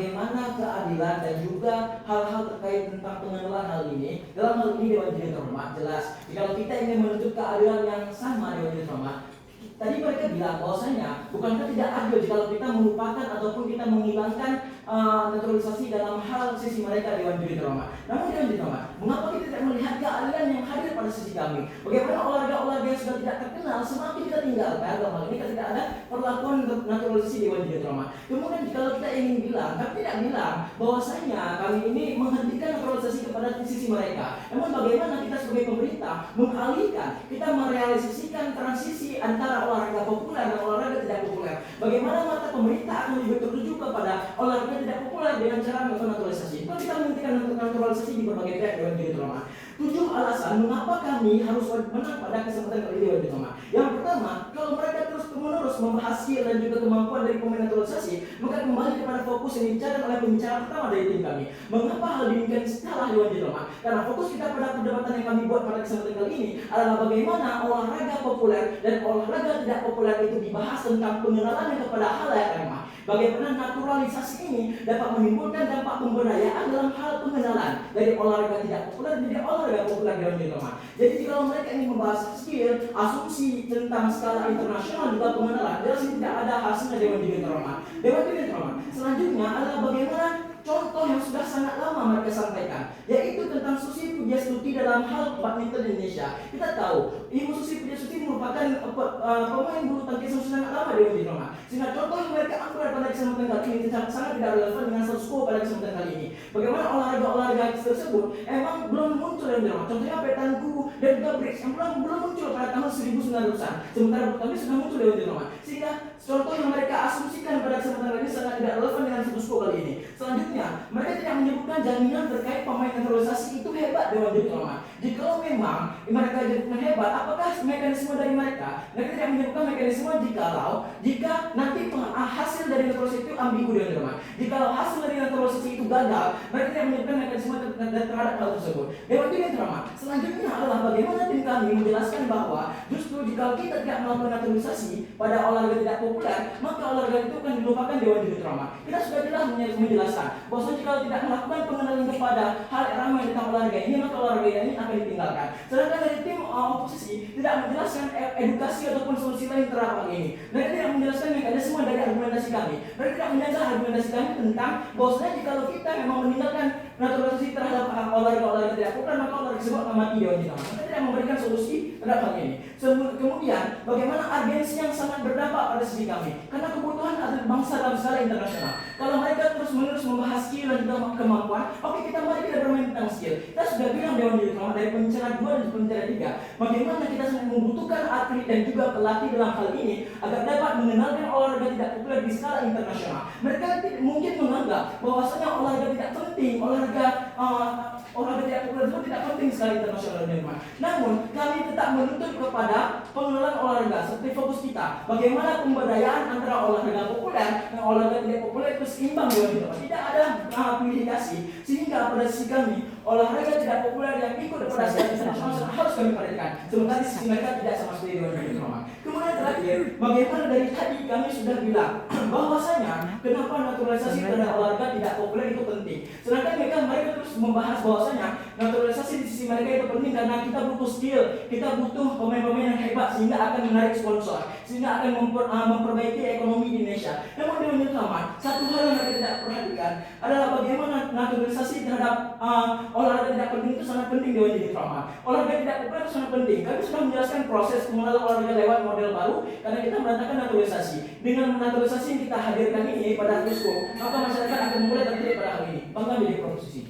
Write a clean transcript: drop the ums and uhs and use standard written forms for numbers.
bagaimana keadilan dan juga hal-hal terkait tentang pengenalan hal ini. Dalam hal ini Dewan Juri Terhormat jelas, kalau kita ingin menuntut keadilan yang sama Dewan Juri Terhormat, tadi mereka bilang bahwasanya bukankah tidak adil jika kita melupakan ataupun kita menghilangkan naturalisasi dalam hal sisi mereka Dewan Juri Terhormat. Namun Dewan Juri Terhormat, mengapa kita tidak melihat keadilan yang hadir pada sisi kami? Bagaimana olahraga-olahraga yang sudah tidak terkenal semakin kita tinggalkan dalam hal ini ketika ada perlakuan naturalisasi Dewan Juri Terhormat. Kemudian kalau kita ingin bilang, tapi tidak bilang bahwasanya kami ini menghentikan naturalisasi kepada sisi mereka. Namun bagaimana kita sebagai pemerintah mengalihkan, kita merealisasikan transisi antara olahraga populer dan olahraga tidak populer. Bagaimana mata pemerintah akan lebih tertuju kepada olahraga tidak populer dengan cara melakukan naturalisasi. Kalau kita menghentikan naturalisasi di berbagai pihak Dewan Juri Terhormat. 7 alasan mengapa kami harus menang pada kesempatan kali ini Dewan Juri Terhormat. Yang pertama, kalau mereka terus-menerus membahas skill dan juga kemampuan dari pemain naturalisasi, maka kembali kepada fokus yang dibicarakan oleh pembicara pertama dari tim kami. Mengapa hal demikian salah Dewan Juri Terhormat? Karena fokus kita pada perdebatan yang kami buat pada kesempatan kali ini adalah bagaimana olahraga populer dan olahraga tidak populer itu dibahas tentang pengenalannya kepada halayak ramai. Bagaimana naturalisasi ini dapat menimbulkan dampak pemberdayaan dalam hal pengenalan dari olahraga tidak populer menjadi olahraga populer Dewan Juri Terhormat. Jadi kalau mereka ingin membahas skill, asumsi tentang skala internasional juga pengenalan, jelas tidak ada hasilnya Dewan Juri Terhormat. Dewan Juri Terhormat. Selanjutnya adalah bagaimana contoh yang sudah sangat lama mereka sampaikan, yaitu tentang Susi Pujiastuti dalam hal badminton Indonesia. Kita tahu Ibu Susi Pujiastuti merupakan pemain bulu tangkis yang sangat lama Dewan Juri Terhormat. Sehingga contoh yang mereka ambil pada kesempatan kali ini sangat tidak relevan dengan status quo pada kesempatan kali ini. Bagaimana olahraga-olahraga tersebut emang belum muncul Dewan Juri Terhormat. Contohnya petangku dan juga bridge yang belum muncul pada tahun 1900-an. Sementara bulu tangkis sudah muncul Dewan Juri Terhormat. Sehingga contoh yang mereka asumsikan pada kesempatan kali ini sangat tidak relevan dengan status quo kali ini. Selanjutnya, mereka tidak menyebutkan jaminan terkait pemain naturalisasi itu hebat Dewan Juri Terhormat. Jika memang mereka menyebutkan hebat, apakah mekanisme dari mereka? Mereka tidak menyebutkan mekanisme jika nanti hasil dari naturalisasi itu ambigu Dewan Juri Terhormat. Jika hasil dari naturalisasi itu gagal, mereka tidak menyebutkan mekanisme terhadap hal tersebut. Dewan Juri Terhormat. Selanjutnya adalah bagaimana tim kami menjelaskan bahwa justru jika kita tidak melakukan naturalisasi pada olahraga tidak populer, maka olahraga itu akan dilupakan Dewan Juri Terhormat. Kita sudah jelas menjelaskan bahwa jika tidak melakukan pengenalan kepada hal ramai tentang olahraga ini, maka olahraga ini akan ditinggalkan. Sedangkan dari tim oposisi tidak menjelaskan edukasi ataupun solusi lain terhadap hal ini. Mereka tidak menjelaskan mekanisme dari argumentasi kami. Mereka tidak menjelaskan argumentasi kami tentang bahwasanya jika kita memang meninggalkan naturalisasi terhadap olahraga tidak populer, maka olahraga tersebut akan mati Dewan Juri Terhormat. Mereka tidak memberikan solusi terhadap hal ini. Kemudian bagaimana agensi yang sangat berdampak pada sisi kami, karena kebutuhan atlet bangsa dalam skala internasional. Kalau mereka terus-menerus membahas skill dan juga kemampuan, oke, mari kita bermain tentang skill. Kita sudah bilang Dewan Juri Terhormat dari pembicara 2 dan pembicara 3, bagaimana kita sangat membutuhkan atlet dan juga pelatih dalam hal ini agar dapat mengenalkan olahraga tidak populer di skala internasional. Mereka mungkin menganggap bahwasanya olahraga tidak penting, olahraga tidak populer itu tidak penting skala internasional Denmark. Namun kami tetap menuntut kepada pengenalan olahraga seperti fokus kita, bagaimana pemberdayaan antara olahraga populer dan olahraga tidak populer itu seimbang Dewan Juri Terhormat. Tidak ada pilih kasih, sehingga pada sisi kami olahraga tidak populer yang ikut pada skala internasional harus kami perhatikan. Sementara sisi mereka tidak sama seperti Dewan Juri Terhormat. Kemudian terakhir, bagaimana dari tadi kami sudah bilang bahwasanya kenapa naturalisasi terhadap olahraga tidak populer itu penting. Sedangkan mereka terus membahas bahwasanya naturalisasi di sisi mereka itu penting karena kita butuh skill, kita butuh pemain-pemain yang hebat sehingga akan menarik sponsor, sehingga akan memperbaiki ekonomi di Indonesia. Namun Dewan Juri Terhormat, satu hal yang mereka tidak perhatikan adalah bagaimana naturalisasi terhadap olahraga tidak penting itu sangat penting Dewan Juri Terhormat. Olahraga tidak populer itu sangat penting. Kami sudah menjelaskan proses pengenalan olahraga lewat model baru karena kita mendatangkan naturalisasi. Dengan naturalisasi yang kita hadirkan ini pada Fisco, maka masyarakat akan mulai tertarik pada hal ini. Bangga menjadi proposisi.